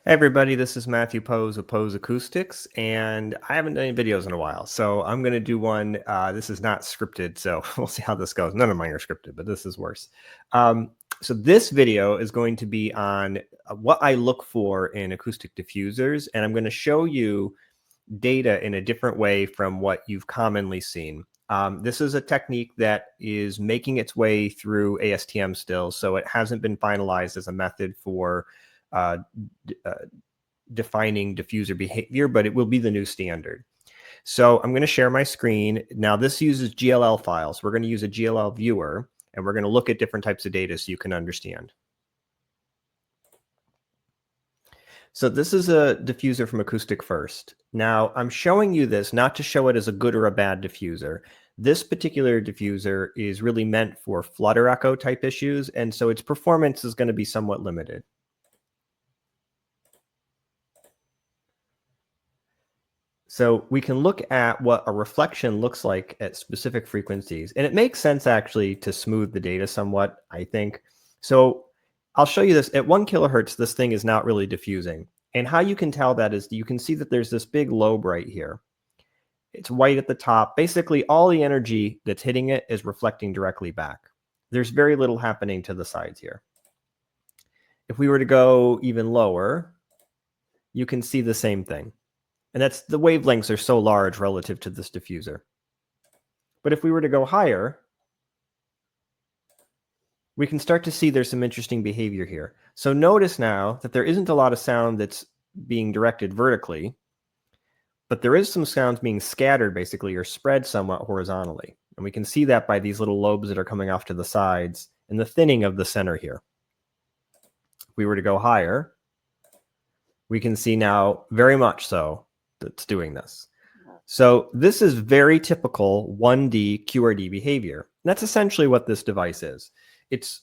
Hey everybody, this is Matthew Poes of Poes Acoustics, and I haven't done any videos in a while, so I'm going to do one. This is not scripted, so we'll see how this goes. None of mine are scripted, but this is worse. So this video is going to be on what I look for in acoustic diffusers, and I'm going to show you data in a different way from what you've commonly seen. This is a technique that is making its way through ASTM still, so it hasn't been finalized as a method for uh, defining diffuser behavior, but it will be the new standard. So I'm going to share my screen. Now this uses GLL files. We're going to use a GLL viewer, and we're going to look at different types of data so you can understand. So this is a diffuser from Acoustics First. Now I'm showing you this not to show it as a good or a bad diffuser. This particular diffuser is really meant for flutter echo type issues, and so its performance is going to be somewhat limited. So we can look at what a reflection looks like at specific frequencies. And it makes sense actually to smooth the data somewhat, I think. So I'll show you this. At 1 kilohertz, this thing is not really diffusing. And how you can tell that is you can see that there's this big lobe right here. It's white at the top. Basically, all the energy that's hitting it is reflecting directly back. There's very little happening to the sides here. If we were to go even lower, you can see the same thing. And that's the wavelengths are so large relative to this diffuser. But if we were to go higher, we can start to see there's some interesting behavior here. So notice now that there isn't a lot of sound that's being directed vertically, but there is some sounds being scattered basically or spread somewhat horizontally. And we can see that by these little lobes that are coming off to the sides and the thinning of the center here. If we were to go higher, we can see now very much so that's doing this. So this is very typical 1D QRD behavior. And that's essentially what this device is. It's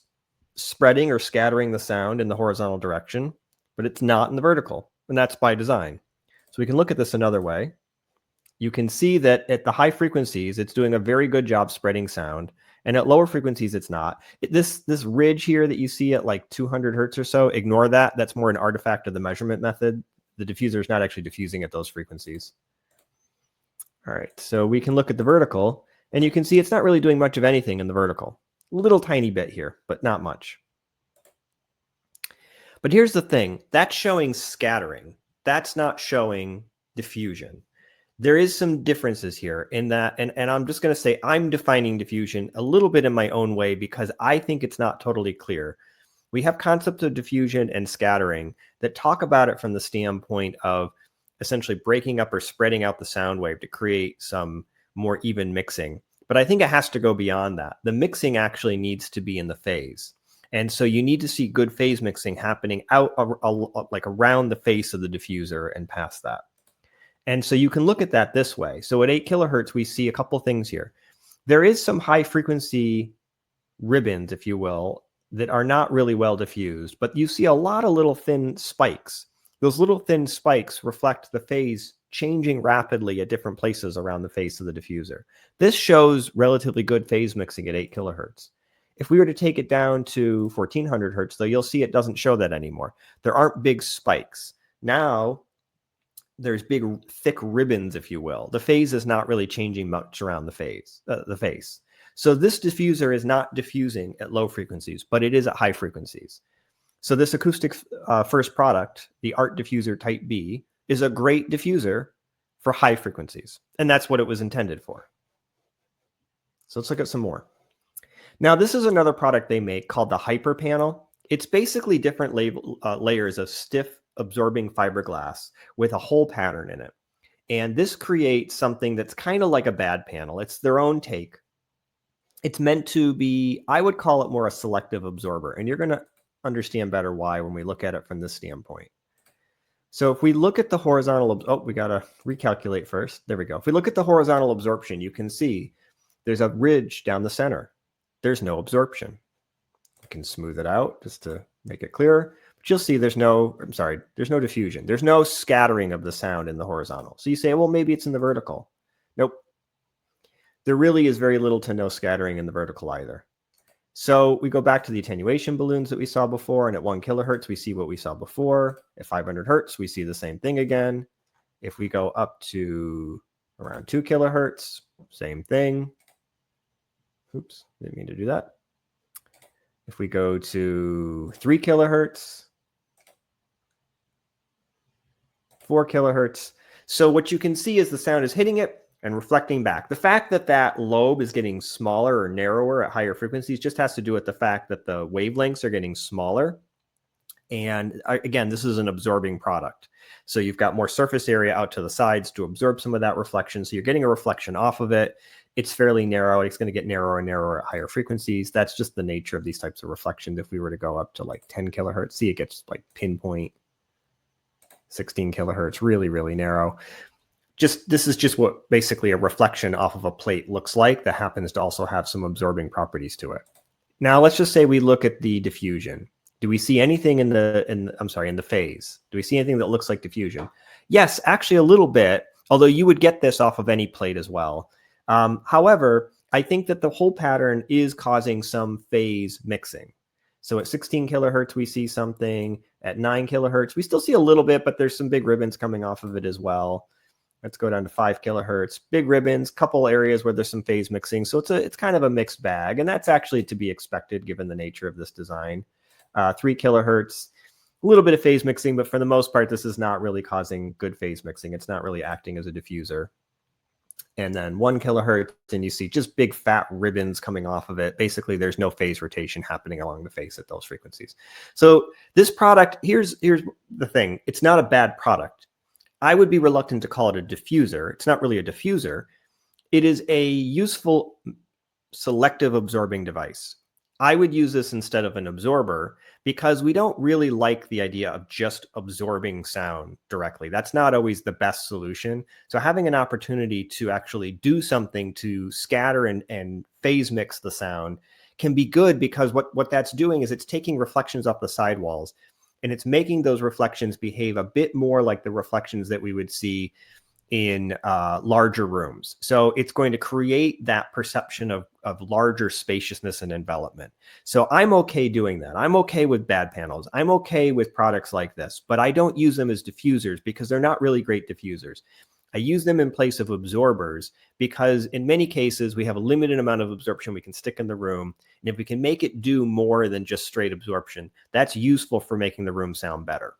spreading or scattering the sound in the horizontal direction, but it's not in the vertical. And that's by design. So we can look at this another way. You can see that at the high frequencies, it's doing a very good job spreading sound. And at lower frequencies, it's not. This ridge here that you see at like 200 hertz or so, ignore that. That's more an artifact of the measurement method. The diffuser is not actually diffusing at those frequencies. All right, so we can look at the vertical, and you can see it's not really doing much of anything in the vertical. A little tiny bit here, but not much. But here's the thing. That's showing scattering. That's not showing diffusion. There is some differences here in that, and I'm just going to say I'm defining diffusion a little bit in my own way because I think it's not totally clear. We have concepts of diffusion and scattering that talk about it from the standpoint of essentially breaking up or spreading out the sound wave to create some more even mixing. But I think it has to go beyond that. The mixing actually needs to be in the phase. And so you need to see good phase mixing happening out like around the face of the diffuser and past that. And so you can look at that this way. So at 8 kilohertz, we see a couple things here. There is some high frequency ribbons, if you will, that are not really well diffused, but you see a lot of little thin spikes. Those little thin spikes reflect the phase changing rapidly at different places around the face of the diffuser. This shows relatively good phase mixing at 8 kilohertz. If we were to take it down to 1400 hertz, though, you'll see it doesn't show that anymore. There aren't big spikes. Now, there's big, thick ribbons, if you will. The phase is not really changing much around the face. So this diffuser is not diffusing at low frequencies, but it is at high frequencies. So this Acoustics First product, the Art Diffuser Type B, is a great diffuser for high frequencies. And that's what it was intended for. So let's look at some more. Now, this is another product they make called the Hyper Panel. It's basically different layers of stiff absorbing fiberglass with a hole pattern in it. And this creates something that's kind of like a bad panel. It's their own take. It's meant to be, I would call it more a selective absorber. And you're going to understand better why when we look at it from this standpoint. So if we look at the horizontal, oh, we got to recalculate first. There we go. If we look at the horizontal absorption, you can see there's a ridge down the center. There's no absorption. You can smooth it out just to make it clearer. But you'll see there's no diffusion. There's no scattering of the sound in the horizontal. So you say, well, maybe it's in the vertical. Nope. There really is very little to no scattering in the vertical either. So we go back to the attenuation balloons that we saw before, and at 1 kilohertz, we see what we saw before. At 500 hertz, we see the same thing again. If we go up to around 2 kilohertz, same thing. Oops, didn't mean to do that. If we go to 3 kilohertz, 4 kilohertz. So what you can see is the sound is hitting it and reflecting back. The fact that that lobe is getting smaller or narrower at higher frequencies just has to do with the fact that the wavelengths are getting smaller. And again, this is an absorbing product. So you've got more surface area out to the sides to absorb some of that reflection. So you're getting a reflection off of it. It's fairly narrow. It's going to get narrower and narrower at higher frequencies. That's just the nature of these types of reflections. If we were to go up to like 10 kilohertz, see, it gets like pinpoint 16 kilohertz, really, really narrow. This is just what basically a reflection off of a plate looks like that happens to also have some absorbing properties to it. Now, let's just say we look at the diffusion. Do we see anything in the phase? Do we see anything that looks like diffusion? Yes, actually a little bit, although you would get this off of any plate as well. However, I think that the whole pattern is causing some phase mixing. So at 16 kilohertz, we see something. At 9 kilohertz, we still see a little bit, but there's some big ribbons coming off of it as well. Let's go down to 5 kilohertz, big ribbons, couple areas where there's some phase mixing. So it's kind of a mixed bag, and that's actually to be expected given the nature of this design. 3 kilohertz, a little bit of phase mixing, but for the most part, this is not really causing good phase mixing. It's not really acting as a diffuser. And then 1 kilohertz, and you see just big fat ribbons coming off of it. Basically, there's no phase rotation happening along the face at those frequencies. So this product, here's the thing. It's not a bad product. I would be reluctant to call it a diffuser. It's not really a diffuser. It is a useful selective absorbing device. I would use this instead of an absorber because we don't really like the idea of just absorbing sound directly. That's not always the best solution. So having an opportunity to actually do something to scatter and phase mix the sound can be good, because what that's doing is it's taking reflections off the sidewalls and it's making those reflections behave a bit more like the reflections that we would see in larger rooms. So it's going to create that perception of larger spaciousness and envelopment. So I'm okay doing that. I'm okay with bad panels. I'm okay with products like this, but I don't use them as diffusers because they're not really great diffusers. I use them in place of absorbers because in many cases we have a limited amount of absorption we can stick in the room. And if we can make it do more than just straight absorption, that's useful for making the room sound better.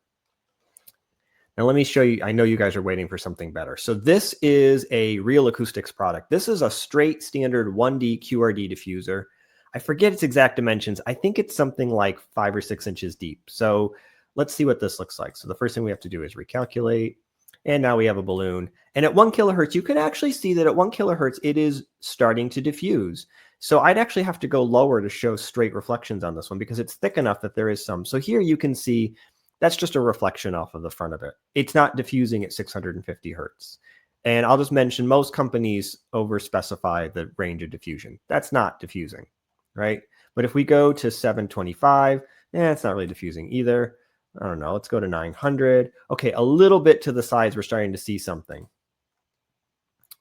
Now let me show you, I know you guys are waiting for something better. So this is a real acoustics product. This is a straight standard 1D QRD diffuser. I forget its exact dimensions. I think it's something like 5 or 6 inches deep. So let's see what this looks like. So the first thing we have to do is recalculate. And now we have a balloon. And at 1 kilohertz, you can actually see that at 1 kilohertz, it is starting to diffuse. So I'd actually have to go lower to show straight reflections on this one because it's thick enough that there is some. So here you can see that's just a reflection off of the front of it. It's not diffusing at 650 hertz. And I'll just mention most companies overspecify the range of diffusion. That's not diffusing, right? But if we go to 725, it's not really diffusing either. I don't know, let's go to 900. Okay, a little bit to the sides, we're starting to see something.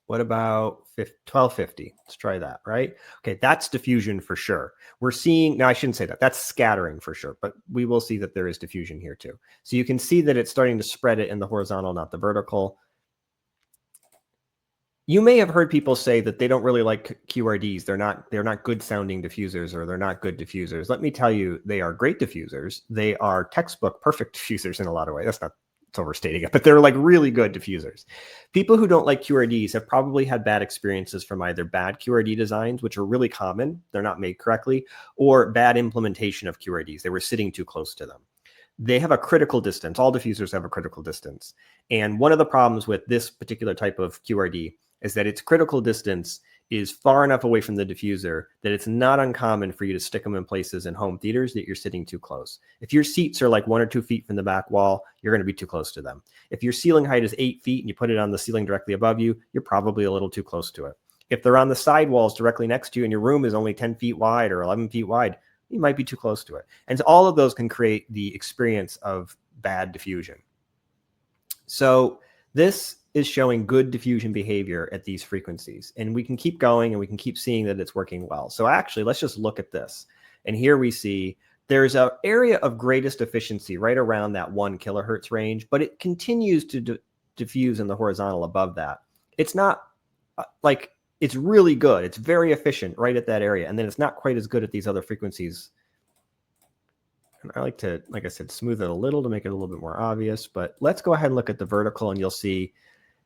What about 1250? Let's try that, right? Okay, that's diffusion for sure. We're seeing, now I shouldn't say that, that's scattering for sure, but we will see that there is diffusion here too. So you can see that it's starting to spread it in the horizontal, not the vertical. You may have heard people say that they don't really like QRDs. They're not good sounding diffusers, or they're not good diffusers. Let me tell you, they are great diffusers. They are textbook perfect diffusers in a lot of ways. It's overstating it, but they're like really good diffusers. People who don't like QRDs have probably had bad experiences from either bad QRD designs, which are really common, they're not made correctly, or bad implementation of QRDs. They were sitting too close to them. They have a critical distance. All diffusers have a critical distance. And one of the problems with this particular type of QRD is that its critical distance is far enough away from the diffuser that it's not uncommon for you to stick them in places in home theaters that you're sitting too close. If your seats are like 1 or 2 feet from the back wall, you're going to be too close to them. If your ceiling height is 8 feet and you put it on the ceiling directly above you, you're probably a little too close to it. If they're on the side walls directly next to you and your room is only 10 feet wide or 11 feet wide, you might be too close to it. And so all of those can create the experience of bad diffusion. So this is showing good diffusion behavior at these frequencies. And we can keep going and we can keep seeing that it's working well. So actually, let's just look at this. And here we see there's an area of greatest efficiency right around that 1 kilohertz range, but it continues to diffuse in the horizontal above that. It's not like, it's really good. It's very efficient right at that area. And then it's not quite as good at these other frequencies. And I like to, like I said, smooth it a little to make it a little bit more obvious. But let's go ahead and look at the vertical, and you'll see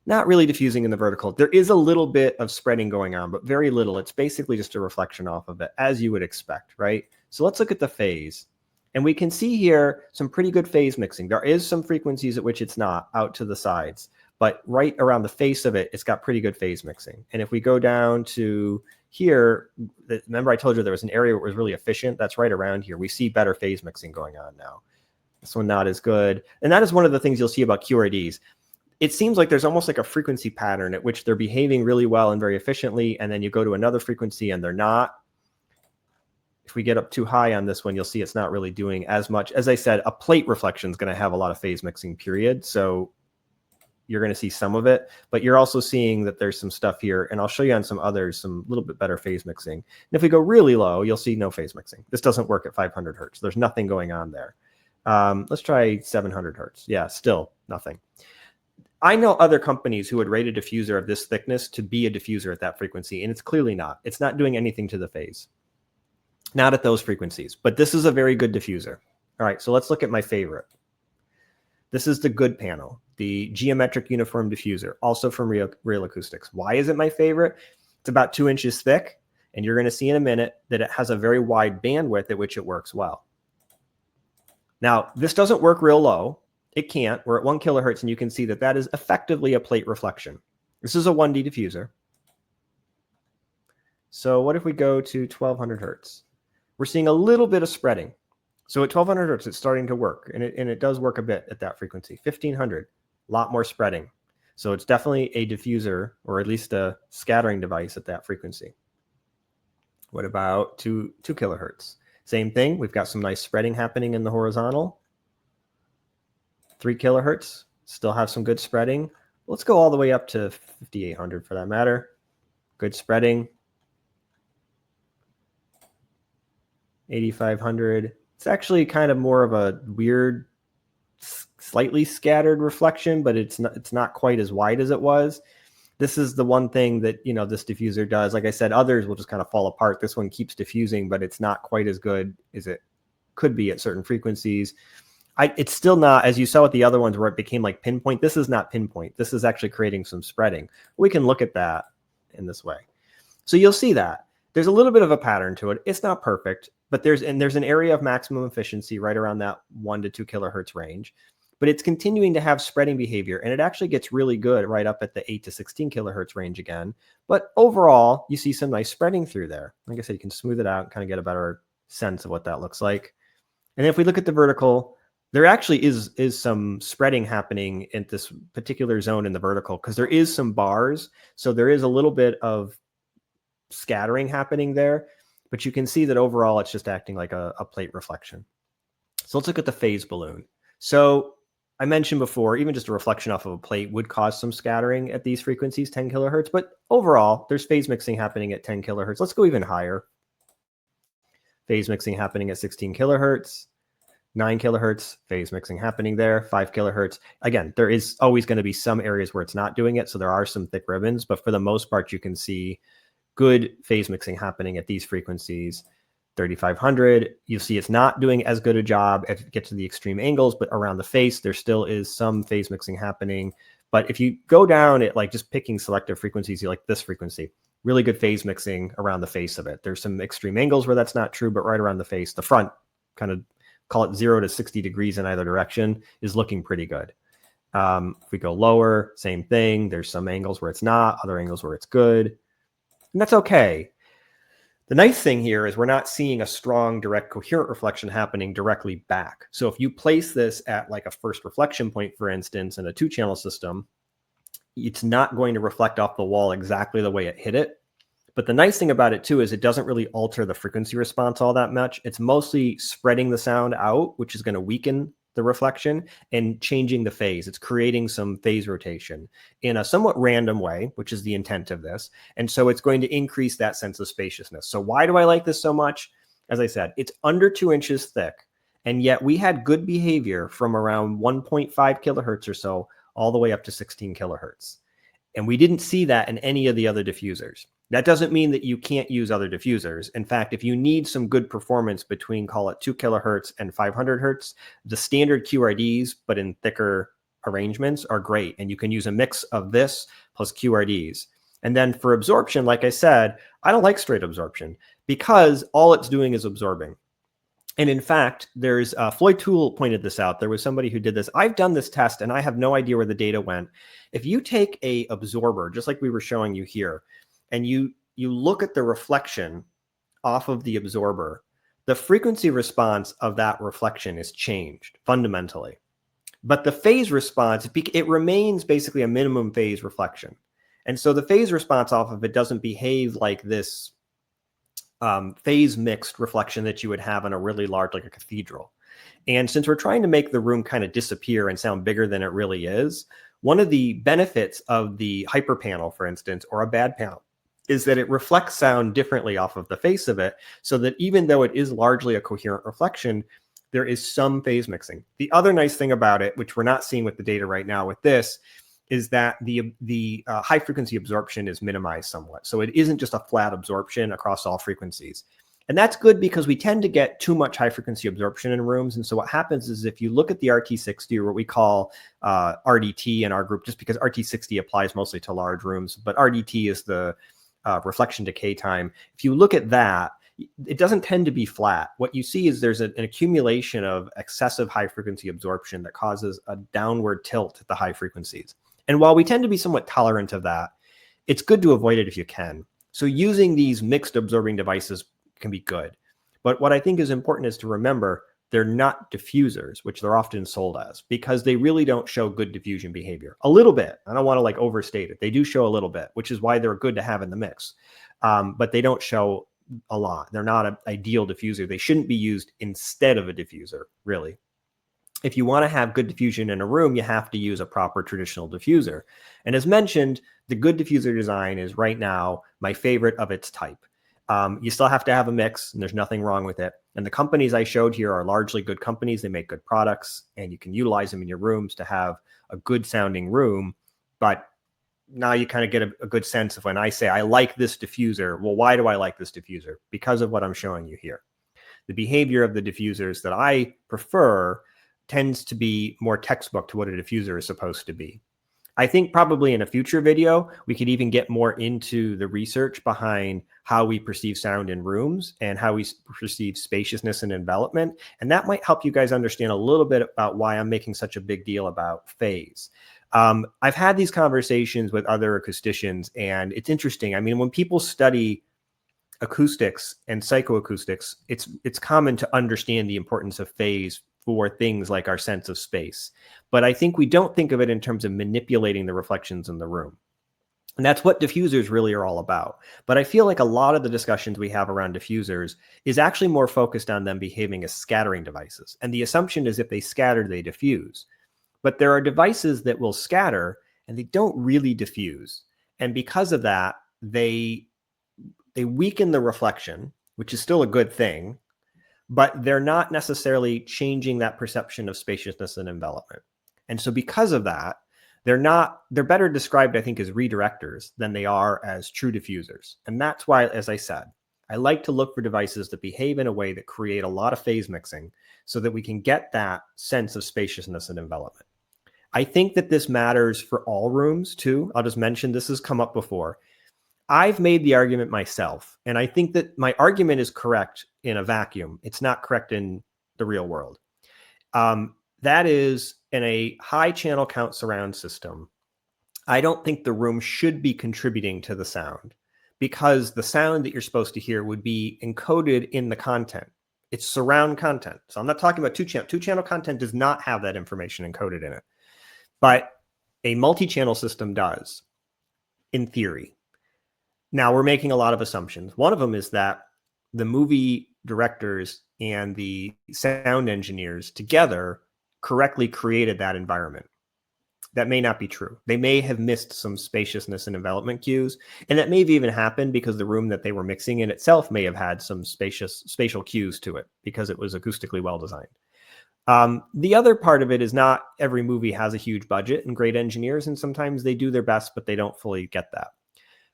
not really diffusing in the vertical. There is a little bit of spreading going on, but very little. It's basically just a reflection off of it, as you would expect, right? So let's look at the phase. And we can see here some pretty good phase mixing. There is some frequencies at which it's not out to the sides, but right around the face of it, it's got pretty good phase mixing. And if we go down to here, remember I told you there was an area where it was really efficient? That's right around here. We see better phase mixing going on now. This one not as good. And that is one of the things you'll see about QRDs. It seems like there's almost like a frequency pattern at which they're behaving really well and very efficiently, and then you go to another frequency and they're not. If we get up too high on this one, you'll see it's not really doing as much. As I said, a plate reflection is going to have a lot of phase mixing, period. So you're going to see some of it, but you're also seeing that there's some stuff here, and I'll show you on some others, some little bit better phase mixing. And if we go really low, you'll see no phase mixing. This doesn't work at 500 hertz. There's nothing going on there. Let's try 700 hertz. Yeah, still nothing. I know other companies who would rate a diffuser of this thickness to be a diffuser at that frequency, and it's clearly not. It's not doing anything to the phase. Not at those frequencies, but this is a very good diffuser. All right, so let's look at my favorite. This is the good panel, the geometric uniform diffuser, also from Real Acoustics. Why is it my favorite? It's about 2 inches thick, and you're going to see in a minute that it has a very wide bandwidth at which it works well. Now, this doesn't work real low. It can't. We're at 1 kilohertz, and you can see that that is effectively a plate reflection. This is a 1D diffuser. So what if we go to 1200 hertz? We're seeing a little bit of spreading. So at 1200 hertz, it's starting to work, and it does work a bit at that frequency. 1500, a lot more spreading. So it's definitely a diffuser, or at least a scattering device at that frequency. What about 2 kilohertz? Same thing. We've got some nice spreading happening in the horizontal. 3 kilohertz, still have some good spreading. Let's go all the way up to 5800 for that matter. Good spreading. 8500. It's actually kind of more of a weird, slightly scattered reflection, but it's not quite as wide as it was. This is the one thing that, you know, this diffuser does. Like I said, others will just kind of fall apart. This one keeps diffusing, but it's not quite as good as it could be at certain frequencies. It's still not, as you saw with the other ones where it became like pinpoint. This is not pinpoint. This is actually creating some spreading. We can look at that in this way. So you'll see that there's a little bit of a pattern to it. It's not perfect, but there's an area of maximum efficiency right around that 1 to 2 kilohertz range. But it's continuing to have spreading behavior, and it actually gets really good right up at the 8 to 16 kilohertz range again. But overall, you see some nice spreading through there. Like I said, you can smooth it out and kind of get a better sense of what that looks like. And if we look at the vertical, there actually is some spreading happening in this particular zone in the vertical, because there is some bars. So there is a little bit of scattering happening there, but you can see that overall it's just acting like a plate reflection. So let's look at the phase balloon. So I mentioned before, even just a reflection off of a plate would cause some scattering at these frequencies, 10 kilohertz, but overall there's phase mixing happening at 10 kilohertz. Let's go even higher. Phase mixing happening at 16 kilohertz. 9 kilohertz, phase mixing happening there, 5 kilohertz. Again, there is always going to be some areas where it's not doing it, so there are some thick ribbons, but for the most part, you can see good phase mixing happening at these frequencies. 3500, you'll see it's not doing as good a job as it gets to the extreme angles, but around the face, there still is some phase mixing happening. But if you go down at like just picking selective frequencies, you like this frequency, really good phase mixing around the face of it. There's some extreme angles where that's not true, but right around the face, the front, kind of call it 0 to 60 degrees in either direction, is looking pretty good. If we go lower, same thing. There's some angles where it's not, other angles where it's good. And that's okay. The nice thing here is we're not seeing a strong direct coherent reflection happening directly back. So if you place this at like a first reflection point, for instance, in a 2-channel system, it's not going to reflect off the wall exactly the way it hit it. But the nice thing about it too is it doesn't really alter the frequency response all that much. It's mostly spreading the sound out, which is going to weaken the reflection, and changing the phase. It's creating some phase rotation in a somewhat random way, which is the intent of this. And so it's going to increase that sense of spaciousness. So why do I like this so much? as I said, it's under 2 inches thick. And yet we had good behavior from around 1.5 kilohertz or so all the way up to 16 kilohertz. And we didn't see that in any of the other diffusers. That doesn't mean that you can't use other diffusers. In fact, if you need some good performance between, call it 2 kilohertz and 500 hertz, the standard QRDs, but in thicker arrangements, are great. And you can use a mix of this plus QRDs. And then for absorption, like I said, I don't like straight absorption because all it's doing is absorbing. And in fact, there's Floyd Toole pointed this out. There was somebody who did this. I've done this test and I have no idea where the data went. If you take a absorber, just like we were showing you here, and you look at the reflection off of the absorber, the frequency response of that reflection is changed fundamentally. But the phase response, it remains basically a minimum phase reflection. And so the phase response off of it doesn't behave like this phase mixed reflection that you would have in a really large, like a cathedral. And since we're trying to make the room kind of disappear and sound bigger than it really is, one of the benefits of the hyper panel, for instance, or a bad panel, is that it reflects sound differently off of the face of it, so that even though it is largely a coherent reflection, there is some phase mixing. The other nice thing about it, which we're not seeing with the data right now with this, is that the high frequency absorption is minimized somewhat. So it isn't just a flat absorption across all frequencies. And that's good because we tend to get too much high frequency absorption in rooms. And so what happens is if you look at the RT60, or what we call RDT in our group, just because RT60 applies mostly to large rooms, but RDT is the reflection decay time. If you look at that, it doesn't tend to be flat. What you see is there's an accumulation of excessive high frequency absorption that causes a downward tilt at the high frequencies. And while we tend to be somewhat tolerant of that, it's good to avoid it if you can. So using these mixed absorbing devices can be good. But what I think is important is to remember they're not diffusers, which they're often sold as, because they really don't show good diffusion behavior. A little bit. I don't want to like overstate it. They do show a little bit, which is why they're good to have in the mix. But they don't show a lot. They're not an ideal diffuser. They shouldn't be used instead of a diffuser, really. If you want to have good diffusion in a room, you have to use a proper traditional diffuser. And as mentioned, the good diffuser design is right now my favorite of its type. You still have to have a mix, and there's nothing wrong with it. And the companies I showed here are largely good companies. They make good products, and you can utilize them in your rooms to have a good sounding room. But now you kind of get a good sense of when I say I like this diffuser. Well, why do I like this diffuser? Because of what I'm showing you here. The behavior of the diffusers that I prefer tends to be more textbook to what a diffuser is supposed to be. I think probably in a future video, we could even get more into the research behind how we perceive sound in rooms and how we perceive spaciousness and envelopment. And that might help you guys understand a little bit about why I'm making such a big deal about phase. I've had these conversations with other acousticians, and it's interesting. I mean, when people study acoustics and psychoacoustics, it's common to understand the importance of phase for things like our sense of space. But I think we don't think of it in terms of manipulating the reflections in the room. And that's what diffusers really are all about. But I feel like a lot of the discussions we have around diffusers is actually more focused on them behaving as scattering devices. And the assumption is if they scatter, they diffuse. But there are devices that will scatter and they don't really diffuse. And because of that, they weaken the reflection, which is still a good thing, but they're not necessarily changing that perception of spaciousness and envelopment. And so because of that, they're better described, I think, as redirectors than they are as true diffusers. And that's why, as I said, I like to look for devices that behave in a way that create a lot of phase mixing so that we can get that sense of spaciousness and envelopment. I think that this matters for all rooms too. I'll just mention this has come up before. I've made the argument myself, and I think that my argument is correct in a vacuum. It's not correct in the real world. That is, in a high channel count surround system, I don't think the room should be contributing to the sound, because the sound that you're supposed to hear would be encoded in the content. It's surround content. So I'm not talking about two-channel. Two-channel content does not have that information encoded in it. But a multi-channel system does, in theory. Now, we're making a lot of assumptions. One of them is that the movie directors and the sound engineers together correctly created that environment. That may not be true. They may have missed some spaciousness and envelopment cues, and that may have even happened because the room that they were mixing in itself may have had some spatial cues to it because it was acoustically well designed. The other part of it is not every movie has a huge budget and great engineers, and sometimes they do their best, but they don't fully get that.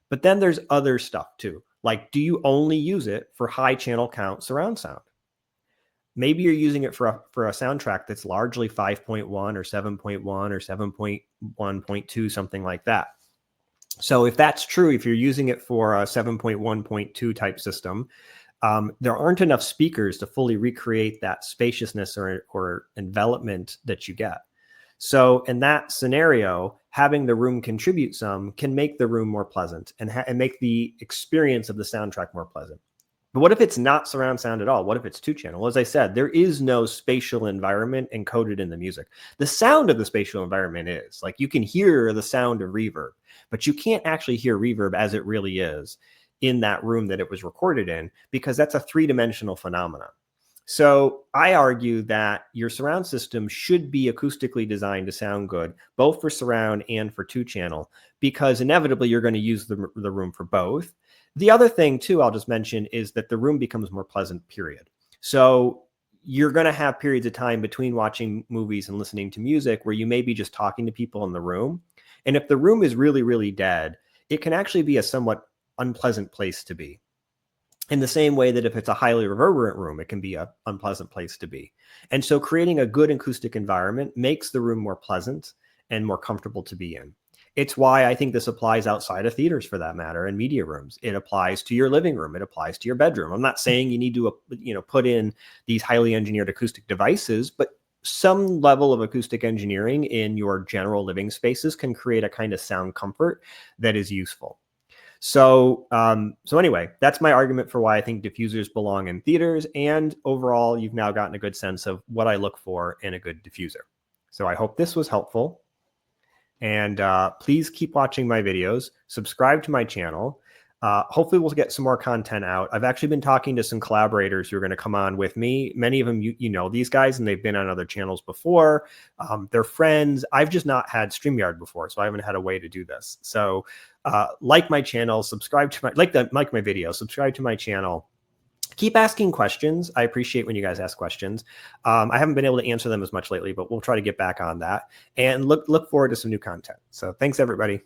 But then there's other stuff too. Like, do you only use it for high channel count surround sound? Maybe you're using it for a soundtrack that's largely 5.1 or 7.1 or 7.1.2, something like that. So if that's true, if you're using it for a 7.1.2 type system, there aren't enough speakers to fully recreate that spaciousness or envelopment that you get. So in that scenario, having the room contribute some can make the room more pleasant and make the experience of the soundtrack more pleasant. But what if it's not surround sound at all? What if it's 2-channel? Well, as I said, there is no spatial environment encoded in the music. The sound of the spatial environment is like you can hear the sound of reverb, but you can't actually hear reverb as it really is in that room that it was recorded in, because that's a 3-dimensional phenomenon. So I argue that your surround system should be acoustically designed to sound good, both for surround and for 2-channel, because inevitably you're going to use the room for both. The other thing too, I'll just mention, is that the room becomes more pleasant, period. So you're going to have periods of time between watching movies and listening to music where you may be just talking to people in the room. And if the room is really, really dead, it can actually be a somewhat unpleasant place to be. In the same way that if it's a highly reverberant room, it can be an unpleasant place to be. And so creating a good acoustic environment makes the room more pleasant and more comfortable to be in. It's why I think this applies outside of theaters, for that matter, and media rooms. It applies to your living room. It applies to your bedroom. I'm not saying you need to, put in these highly engineered acoustic devices, but some level of acoustic engineering in your general living spaces can create a kind of sound comfort that is useful. So anyway, that's my argument for why I think diffusers belong in theaters. And overall, you've now gotten a good sense of what I look for in a good diffuser. So I hope this was helpful. And please keep watching my videos, subscribe to my channel. Hopefully we'll get some more content out. I've actually been talking to some collaborators who are going to come on with me. Many of them, you know these guys, and they've been on other channels before. They're friends. I've just not had StreamYard before, so I haven't had a way to do this. So like my channel, subscribe to my, like my video, subscribe to my channel. Keep asking questions. I appreciate when you guys ask questions. I haven't been able to answer them as much lately, but we'll try to get back on that and look forward to some new content. So thanks, everybody.